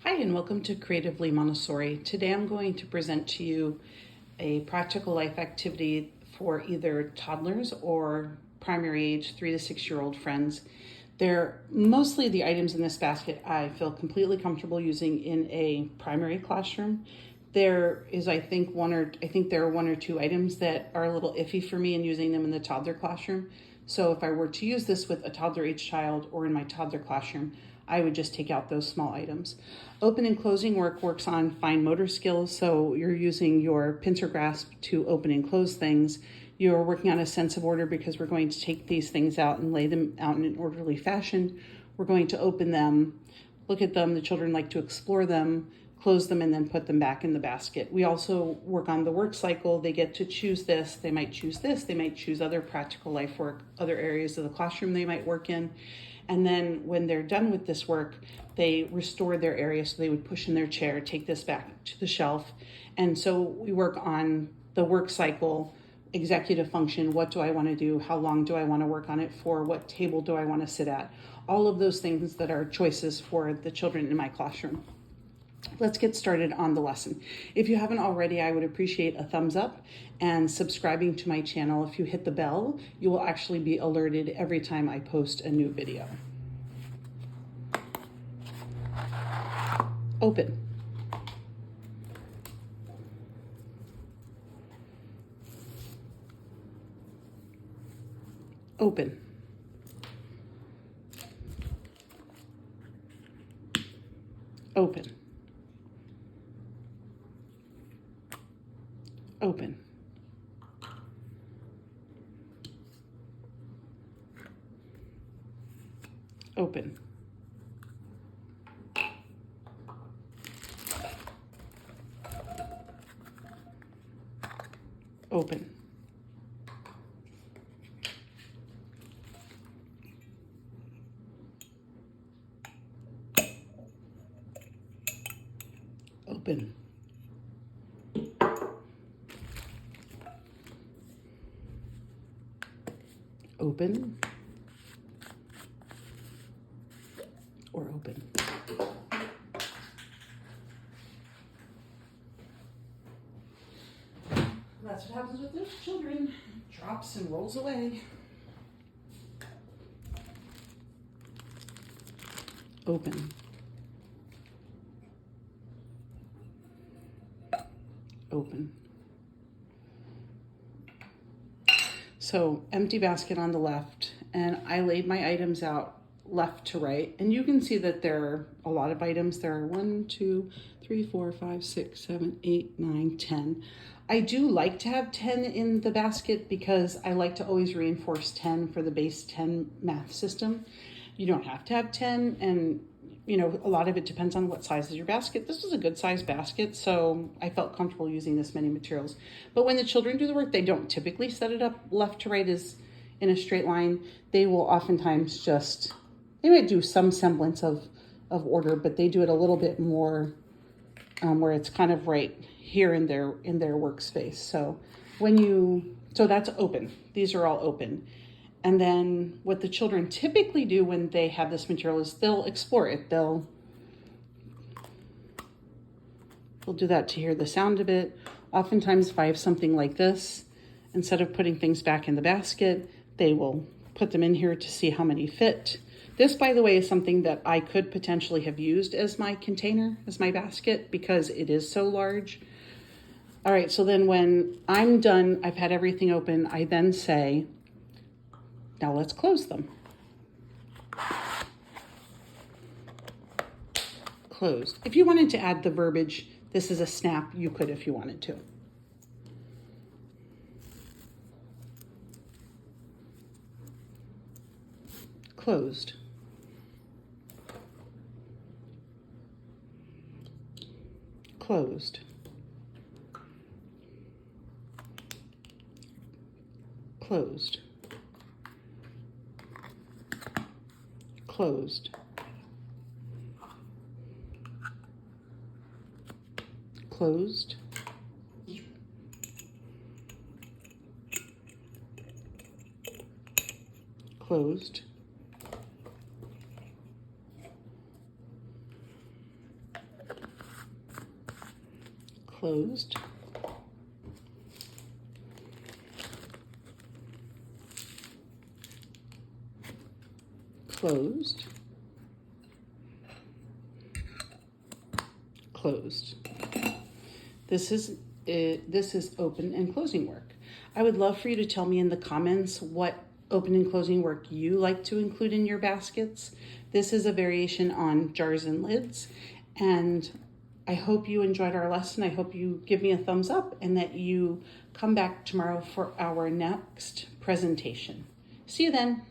Hi and welcome to Creatively Montessori. Today I'm going to present to you a practical life activity for either toddlers or primary age 3 to 6 year old friends. They're mostly the items in this basket I feel completely comfortable using in a primary classroom. There is, I think there are one or two items that are a little iffy for me in using them in the toddler classroom. So if I were to use this with a toddler age child or in my toddler classroom, I would just take out those small items. Open and closing works on fine motor skills. So you're using your pincer grasp to open and close things. You're working on a sense of order because we're going to take these things out and lay them out in an orderly fashion. We're going to open them, look at them. The children like to explore them, close them, and then put them back in the basket. We also work on the work cycle. They get to choose this. They might choose this. They might choose other practical life work, other areas of the classroom they might work in. And then when they're done with this work, they restore their area. So they would push in their chair, take this back to the shelf. And so we work on the work cycle, executive function. What do I want to do? How long do I want to work on it for? What table do I want to sit at? All of those things that are choices for the children in my classroom. Let's get started on the lesson. If you haven't already, I would appreciate a thumbs up and subscribing to my channel. If you hit the bell, you will actually be alerted every time I post a new video. Open. Open. Open. Open. Open. Open. Open. Open or open. That's what happens with those children. Drops and rolls away. Open. Open. So empty basket on the left, and I laid my items out left to right, and you can see that there are a lot of items. There are 1, 2, 3, 4, 5, 6, 7, 8, 9, 10. I do like to have 10 in the basket because I like to always reinforce 10 for the base 10 math system. You don't have to have 10, and a lot of it depends on what size is your basket. This is a good size basket, so I felt comfortable using this many materials. But when the children do the work, they don't typically set it up left to right as in a straight line. They will oftentimes they might do some semblance of order, but they do it a little bit more where it's kind of right here in their workspace. So so that's open. These are all open. And then what the children typically do when they have this material is they'll explore it. They'll do that to hear the sound of it. Oftentimes, if I have something like this, instead of putting things back in the basket, they will put them in here to see how many fit. This, by the way, is something that I could potentially have used as my container, as my basket, because it is so large. All right, so then when I'm done, I've had everything open, I then say, now let's close them. Closed. If you wanted to add the verbiage, this is a snap, you could if you wanted to. Closed. Closed. Closed. Closed. Closed. Closed. closed, closed, closed. This is open and closing work. I would love for you to tell me in the comments what open and closing work you like to include in your baskets. This is a variation on jars and lids, and I hope you enjoyed our lesson. I hope you give me a thumbs up and that you come back tomorrow for our next presentation. See you then.